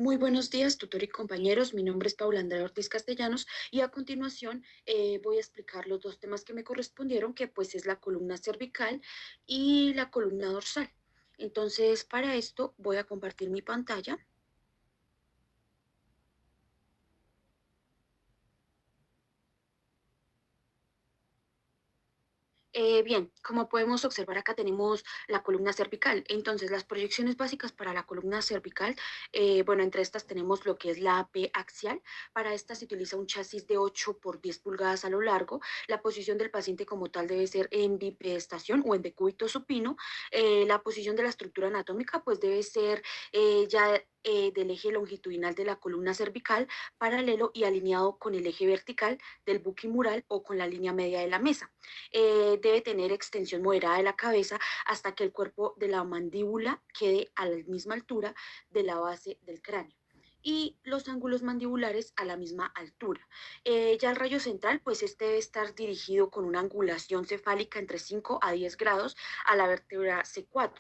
Muy buenos días, tutor y compañeros. Mi nombre es Paula Andrea Ortiz Castellanos y a continuación voy a explicar los dos temas que me correspondieron, que pues es la columna cervical y la columna dorsal. Entonces, para esto voy a compartir mi pantalla. Bien, como podemos observar acá tenemos la columna cervical. Entonces, las proyecciones básicas para la columna cervical, bueno, entre estas tenemos lo que es la AP axial. Para esta se utiliza un chasis de 8 por 10 pulgadas a lo largo. La posición del paciente como tal debe ser en bipedestación o en decúbito supino. La posición de la estructura anatómica pues debe ser ya del eje longitudinal de la columna cervical, paralelo y alineado con el eje vertical del buquimural o con la línea media de la mesa. Debe tener extensión moderada de la cabeza hasta que el cuerpo de la mandíbula quede a la misma altura de la base del cráneo y los ángulos mandibulares a la misma altura. Ya el rayo central, pues este debe estar dirigido con una angulación cefálica entre 5 a 10 grados a la vértebra C4.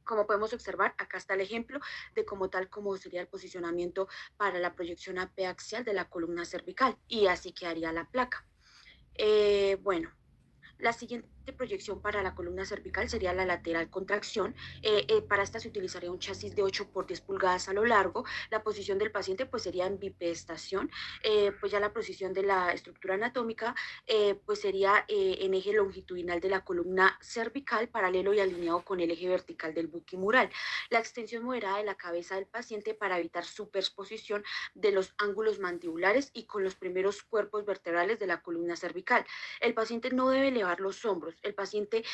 Como podemos observar, acá está el ejemplo de cómo tal como sería el posicionamiento para la proyección apiaxial de la columna cervical y así quedaría la placa. Bueno, la siguiente proyección para la columna cervical sería la lateral contracción. Para esta se utilizaría un chasis de 8 por 10 pulgadas a lo largo. La posición del paciente pues sería en bipedestación. Pues ya la posición de la estructura anatómica pues sería en eje longitudinal de la columna cervical, paralelo y alineado con el eje vertical del buquimural. La extensión moderada de la cabeza del paciente para evitar superposición de los ángulos mandibulares y con los primeros cuerpos vertebrales de la columna cervical. El paciente no debe elevar los hombros. El paciente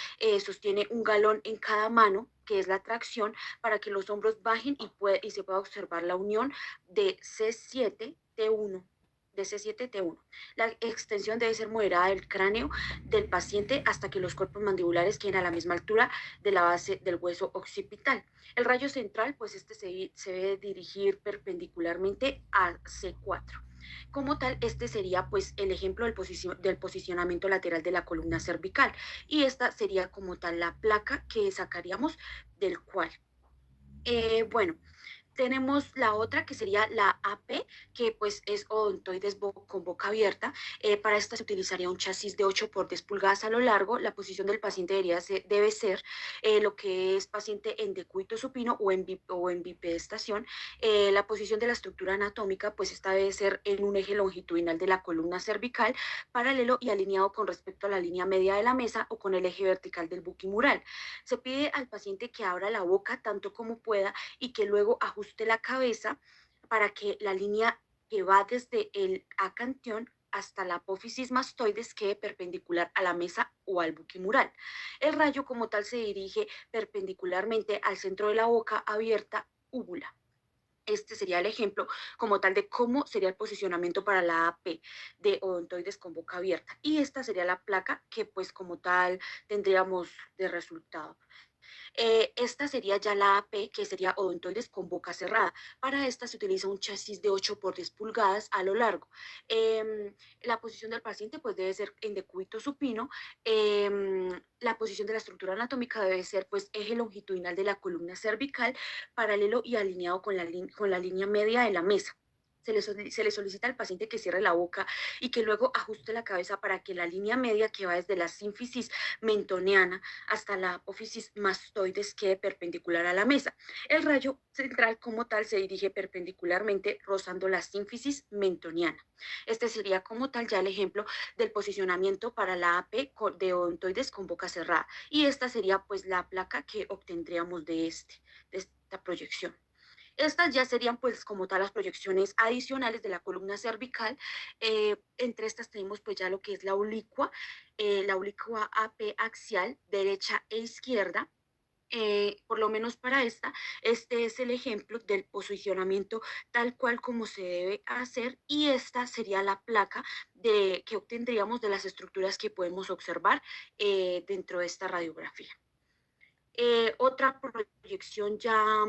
sostiene un galón en cada mano, que es la tracción, para que los hombros bajen y se pueda observar la unión de C7T1. De C7T1. La extensión debe ser moderada del cráneo del paciente hasta que los cuerpos mandibulares queden a la misma altura de la base del hueso occipital. El rayo central, pues este se debe dirigir perpendicularmente a C4. Como tal, este sería pues el ejemplo del posicionamiento lateral de la columna cervical y esta sería como tal la placa que sacaríamos del cual. Bueno, tenemos la otra que sería la AP, que pues es odontoides con boca abierta. Para esta se utilizaría un chasis de 8 por 10 pulgadas a lo largo. La posición del paciente debe ser lo que es paciente en decúbito supino o en bipedestación. La posición de la estructura anatómica, pues esta debe ser en un eje longitudinal de la columna cervical, paralelo y alineado con respecto a la línea media de la mesa o con el eje vertical del buquimural. Se pide al paciente que abra la boca tanto como pueda y que luego ajuste la cabeza para que la línea que va desde el acantión hasta la apófisis mastoides quede perpendicular a la mesa o al buquimural. El rayo como tal se dirige perpendicularmente al centro de la boca abierta úvula. Este sería el ejemplo como tal de cómo sería el posicionamiento para la AP de odontoides con boca abierta. Y esta sería la placa que pues como tal tendríamos de resultado. Esta sería ya la AP, que sería odontoides con boca cerrada. Para esta se utiliza un chasis de 8 por 10 pulgadas a lo largo. La posición del paciente pues debe ser en decúbito supino. La posición de la estructura anatómica debe ser pues eje longitudinal de la columna cervical, paralelo y alineado con la línea media de la mesa. Se le solicita al paciente que cierre la boca y que luego ajuste la cabeza para que la línea media que va desde la sínfisis mentoniana hasta la apófisis mastoides quede perpendicular a la mesa. El rayo central como tal se dirige perpendicularmente rozando la sínfisis mentoniana. Este sería como tal ya el ejemplo del posicionamiento para la AP de odontoides con boca cerrada. Y esta sería pues la placa que obtendríamos de esta proyección. Estas ya serían pues como tal las proyecciones adicionales de la columna cervical. Entre estas tenemos pues ya lo que es la oblicua AP axial derecha e izquierda. Por lo menos para esta, este es el ejemplo del posicionamiento tal cual como se debe hacer y esta sería la placa que obtendríamos de las estructuras que podemos observar dentro de esta radiografía. Otra proyección ya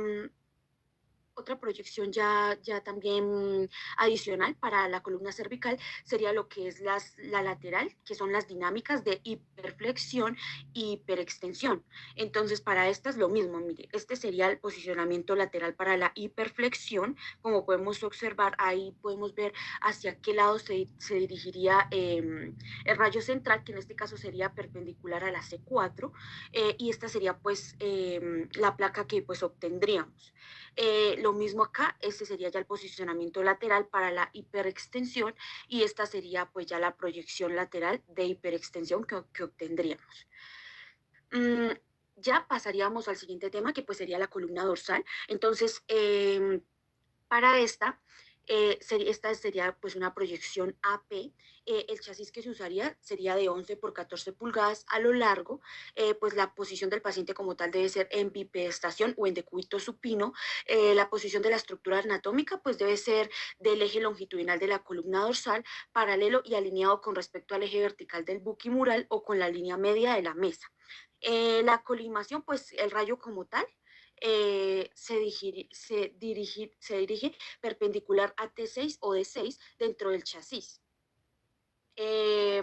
Otra proyección ya también adicional para la columna cervical sería lo que es la lateral, que son las dinámicas de hiperflexión y hiperextensión. Entonces, para estas lo mismo, mire, este sería el posicionamiento lateral para la hiperflexión. Como podemos observar, ahí podemos ver hacia qué lado se dirigiría el rayo central, que en este caso sería perpendicular a la C4, y esta sería pues la placa que pues obtendríamos. Lo mismo acá, este sería ya el posicionamiento lateral para la hiperextensión y esta sería pues ya la proyección lateral de hiperextensión que obtendríamos. Mm, ya pasaríamos al siguiente tema que pues sería la columna dorsal. Entonces, para esta sería pues una proyección AP. El chasis que se usaría sería de 11 por 14 pulgadas a lo largo. Pues la posición del paciente como tal debe ser en bipedestación o en decúbito supino. La posición de la estructura anatómica pues debe ser del eje longitudinal de la columna dorsal, paralelo y alineado con respecto al eje vertical del buquimural o con la línea media de la mesa. La colimación, pues el rayo como tal, se dirige perpendicular a T6 o D6 dentro del chasis. Eh,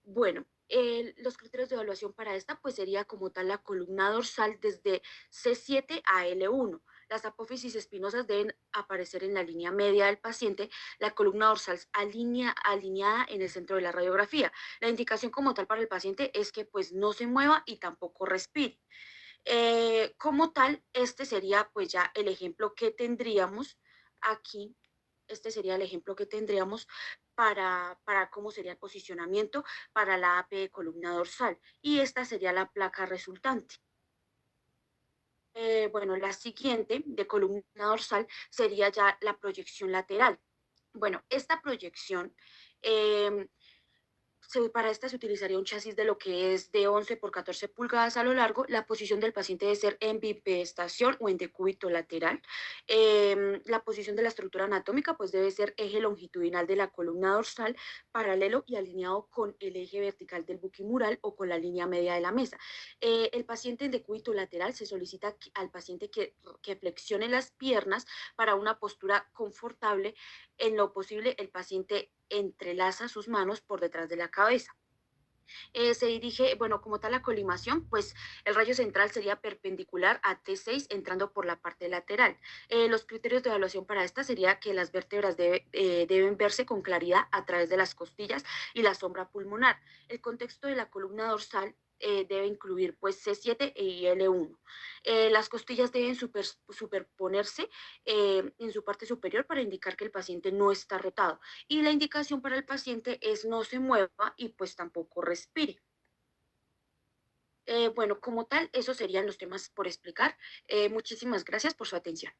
bueno, los criterios de evaluación para esta pues sería como tal la columna dorsal desde C7 a L1. Las apófisis espinosas deben aparecer en la línea media del paciente, la columna dorsal alineada en el centro de la radiografía. La indicación como tal para el paciente es que pues no se mueva y tampoco respire. Como tal, este sería pues ya el ejemplo que tendríamos aquí. Este sería el ejemplo que tendríamos para cómo sería el posicionamiento para la AP de columna dorsal. Y esta sería la placa resultante. Bueno, la siguiente de columna dorsal sería ya la proyección lateral. Bueno, esta proyección eh, para esta se utilizaría un chasis de lo que es de 11 por 14 pulgadas a lo largo. La posición del paciente debe ser en bipedestación o en decúbito lateral. La posición de la estructura anatómica pues debe ser eje longitudinal de la columna dorsal, paralelo y alineado con el eje vertical del buquimural o con la línea media de la mesa. El paciente en decúbito lateral se solicita al paciente que flexione las piernas para una postura confortable. En lo posible, el paciente entrelaza sus manos por detrás de la cabeza. Se dirige, bueno, como tal la colimación, pues el rayo central sería perpendicular a T6 entrando por la parte lateral. Los criterios de evaluación para esta sería que las vértebras deben verse con claridad a través de las costillas y la sombra pulmonar. El contexto de la columna dorsal debe incluir pues C7 y L1. Las costillas deben superponerse en su parte superior para indicar que el paciente no está rotado. Y la indicación para el paciente es no se mueva y pues tampoco respire. Bueno, como tal, esos serían los temas por explicar. Muchísimas gracias por su atención.